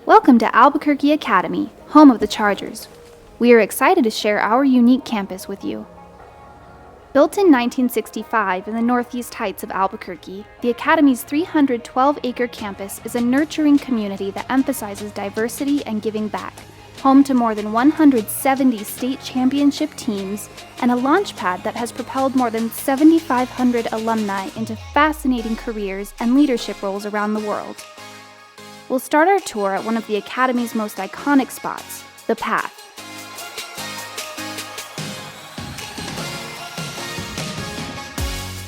Welcome to Albuquerque Academy, home of the Chargers. We are excited to share our unique campus with you. Built in 1965 in the northeast heights of Albuquerque, the Academy's 312-acre campus is a nurturing community that emphasizes diversity and giving back, home to more than 170 state championship teams and a launchpad that has propelled more than 7,500 alumni into fascinating careers and leadership roles around the world. We'll start our tour at one of the Academy's most iconic spots, the Path.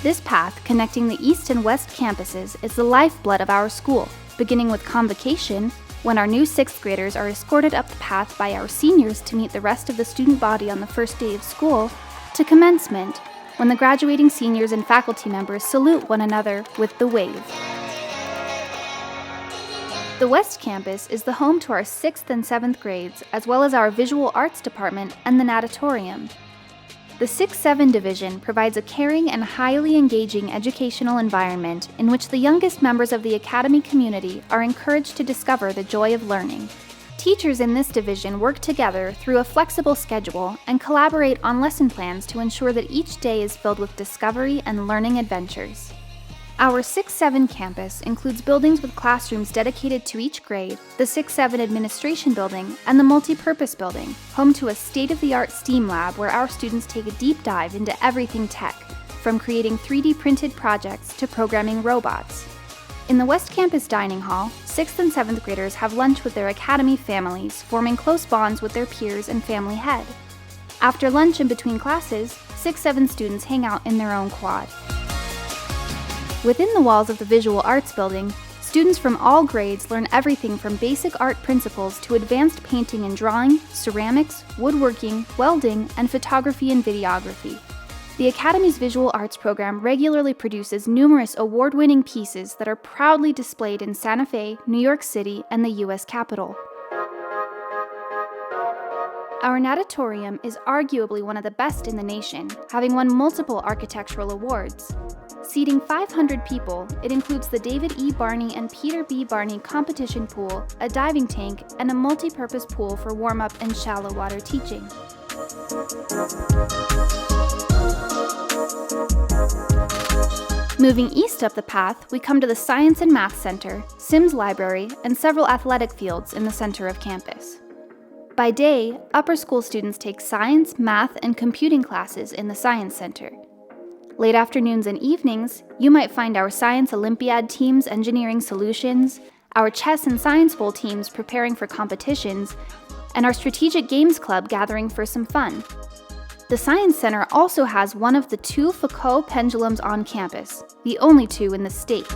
This path, connecting the east and west campuses, is the lifeblood of our school, beginning with convocation, when our new 6th graders are escorted up the path by our seniors to meet the rest of the student body on the first day of school, to commencement, when the graduating seniors and faculty members salute one another with the wave. The West Campus is the home to our 6th and 7th grades, as well as our Visual Arts Department and the Natatorium. The 6-7 division provides a caring and highly engaging educational environment in which the youngest members of the Academy community are encouraged to discover the joy of learning. Teachers in this division work together through a flexible schedule and collaborate on lesson plans to ensure that each day is filled with discovery and learning adventures. Our 6-7 campus includes buildings with classrooms dedicated to each grade, the 6-7 administration building, and the multi-purpose building, home to a state-of-the-art STEAM lab where our students take a deep dive into everything tech, from creating 3D printed projects to programming robots. In the West Campus dining hall, 6th and 7th graders have lunch with their Academy families, forming close bonds with their peers and family head. After lunch and between classes, 6-7 students hang out in their own quad. Within the walls of the Visual Arts building, students from all grades learn everything from basic art principles to advanced painting and drawing, ceramics, woodworking, welding, and photography and videography. The Academy's Visual Arts program regularly produces numerous award-winning pieces that are proudly displayed in Santa Fe, New York City, and the U.S. Capitol. Our natatorium is arguably one of the best in the nation, having won multiple architectural awards. Seating 500 people, it includes the David E. Barney and Peter B. Barney competition pool, a diving tank, and a multi-purpose pool for warm-up and shallow water teaching. Moving east up the path, we come to the Science and Math Center, Sims Library, and several athletic fields in the center of campus. By day, upper school students take science, math, and computing classes in the Science Center. Late afternoons and evenings, you might find our Science Olympiad teams engineering solutions, our chess and science bowl teams preparing for competitions, and our strategic games club gathering for some fun. The Science Center also has one of the 2 Foucault pendulums on campus, the only 2 in the state.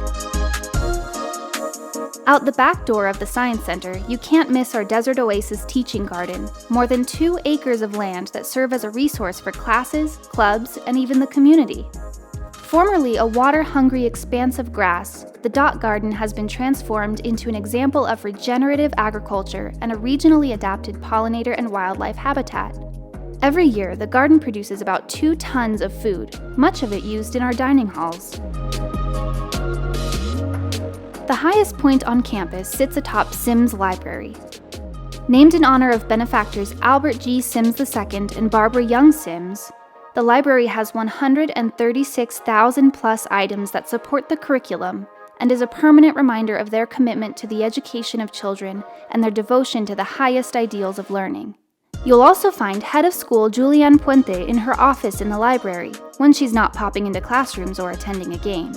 Out the back door of the Science Center, you can't miss our Desert Oasis teaching garden, more than 2 acres of land that serve as a resource for classes, clubs, and even the community. Formerly a water-hungry expanse of grass, the Dot Garden has been transformed into an example of regenerative agriculture and a regionally adapted pollinator and wildlife habitat. Every year, the garden produces about 2 tons of food, much of it used in our dining halls. The highest point on campus sits atop Sims Library. Named in honor of benefactors Albert G. Sims II and Barbara Young Sims, the library has 136,000 plus items that support the curriculum and is a permanent reminder of their commitment to the education of children and their devotion to the highest ideals of learning. You'll also find Head of School Julianne Puente in her office in the library when she's not popping into classrooms or attending a game.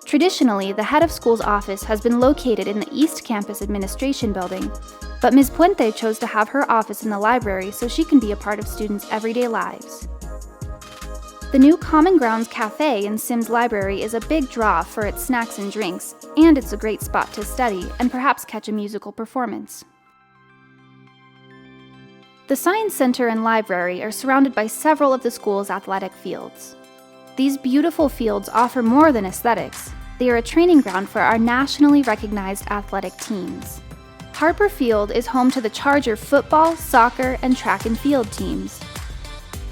Traditionally, the Head of School's office has been located in the East Campus Administration Building, but Ms. Puente chose to have her office in the library so she can be a part of students' everyday lives. The new Common Grounds Cafe in Sims Library is a big draw for its snacks and drinks, and it's a great spot to study and perhaps catch a musical performance. The Science Center and Library are surrounded by several of the school's athletic fields. These beautiful fields offer more than aesthetics. They are a training ground for our nationally recognized athletic teams. Harper Field is home to the Charger football, soccer, and track and field teams.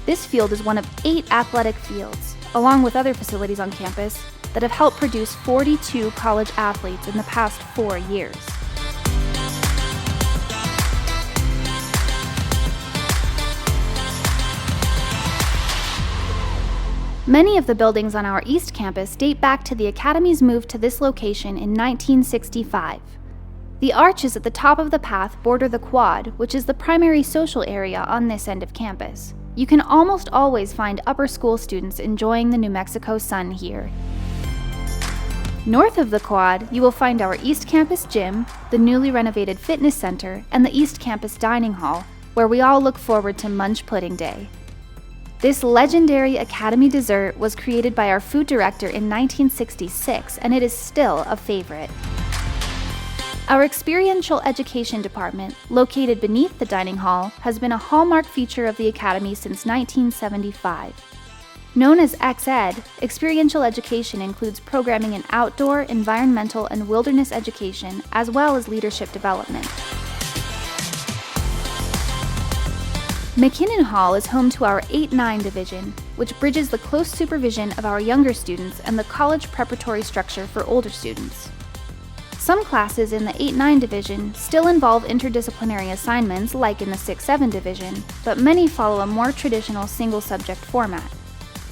This field is one of 8 athletic fields, along with other facilities on campus, that have helped produce 42 college athletes in the past 4 years. Many of the buildings on our East Campus date back to the Academy's move to this location in 1965. The arches at the top of the path border the quad, which is the primary social area on this end of campus. You can almost always find upper school students enjoying the New Mexico sun here. North of the quad, you will find our East Campus gym, the newly renovated fitness center, and the East Campus dining hall, where we all look forward to Munch Pudding Day. This legendary Academy dessert was created by our food director in 1966, and it is still a favorite. Our experiential education department, located beneath the dining hall, has been a hallmark feature of the Academy since 1975. Known as X-Ed, experiential education includes programming in outdoor, environmental, and wilderness education, as well as leadership development. McKinney Hall is home to our 8-9 division, which bridges the close supervision of our younger students and the college preparatory structure for older students. Some classes in the 8-9 division still involve interdisciplinary assignments like in the 6-7 division, but many follow a more traditional single-subject format.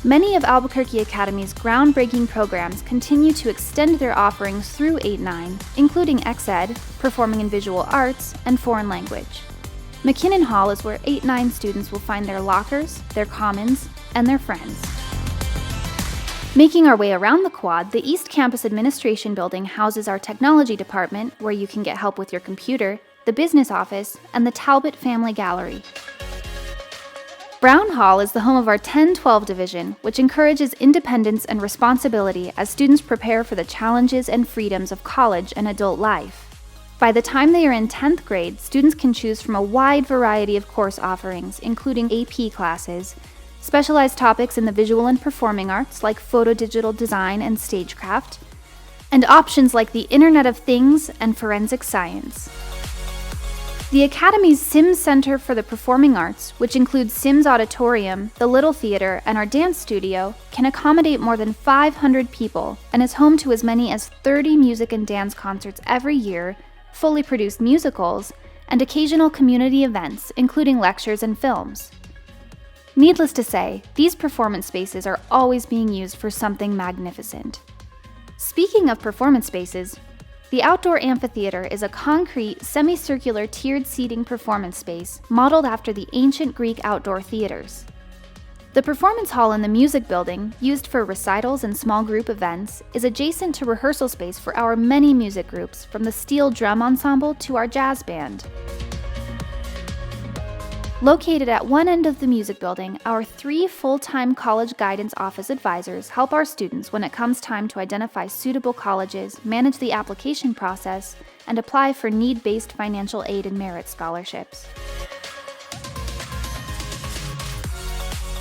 Many of Albuquerque Academy's groundbreaking programs continue to extend their offerings through 8-9, including X-Ed, performing in visual arts, and foreign language. McKinney Hall is where 8-9 students will find their lockers, their commons, and their friends. Making our way around the quad, the East Campus Administration Building houses our technology department, where you can get help with your computer, the business office, and the Talbot Family Gallery. Brown Hall is the home of our 10-12 division, which encourages independence and responsibility as students prepare for the challenges and freedoms of college and adult life. By the time they are in 10th grade, students can choose from a wide variety of course offerings, including AP classes, specialized topics in the visual and performing arts like photo-digital design and stagecraft, and options like the Internet of Things and forensic science. The Academy's Sims Center for the Performing Arts, which includes Sims Auditorium, the Little Theater, and our dance studio, can accommodate more than 500 people and is home to as many as 30 music and dance concerts every year, fully produced musicals, and occasional community events, including lectures and films. Needless to say, these performance spaces are always being used for something magnificent. Speaking of performance spaces, the outdoor amphitheater is a concrete, semicircular tiered seating performance space modeled after the ancient Greek outdoor theaters. The performance hall in the music building, used for recitals and small group events, is adjacent to rehearsal space for our many music groups, from the steel drum ensemble to our jazz band. Located at one end of the music building, our 3 full-time college guidance office advisors help our students when it comes time to identify suitable colleges, manage the application process, and apply for need-based financial aid and merit scholarships.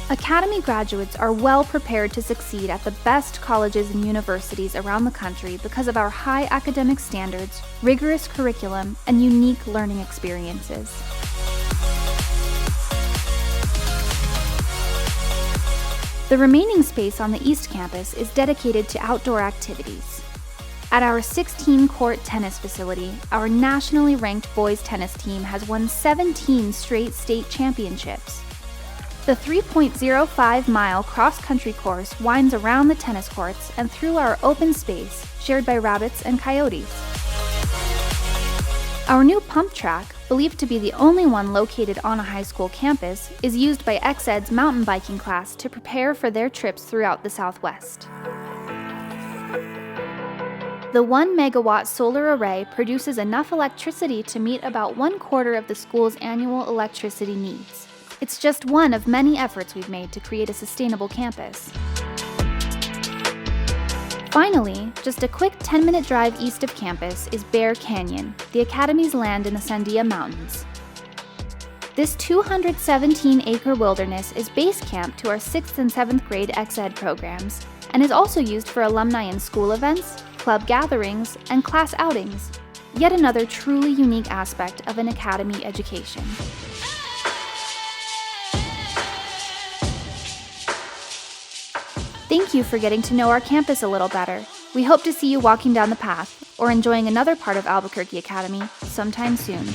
Academy graduates are well prepared to succeed at the best colleges and universities around the country because of our high academic standards, rigorous curriculum, and unique learning experiences. The remaining space on the East Campus is dedicated to outdoor activities. At our 16-court tennis facility, our nationally ranked boys tennis team has won 17 straight state championships. The 3.05-mile cross-country course winds around the tennis courts and through our open space, shared by rabbits and coyotes. Our new pump track, believed to be the only one located on a high school campus, is used by X-Ed's mountain biking class to prepare for their trips throughout the Southwest. The 1-megawatt solar array produces enough electricity to meet about 1/4 of the school's annual electricity needs. It's just one of many efforts we've made to create a sustainable campus. Finally, just a quick 10-minute drive east of campus is Bear Canyon, the Academy's land in the Sandia Mountains. This 217-acre wilderness is base camp to our 6th and 7th grade X-Ed programs and is also used for alumni and school events, club gatherings, and class outings, yet another truly unique aspect of an Academy education. Thank you for getting to know our campus a little better. We hope to see you walking down the path or enjoying another part of Albuquerque Academy sometime soon.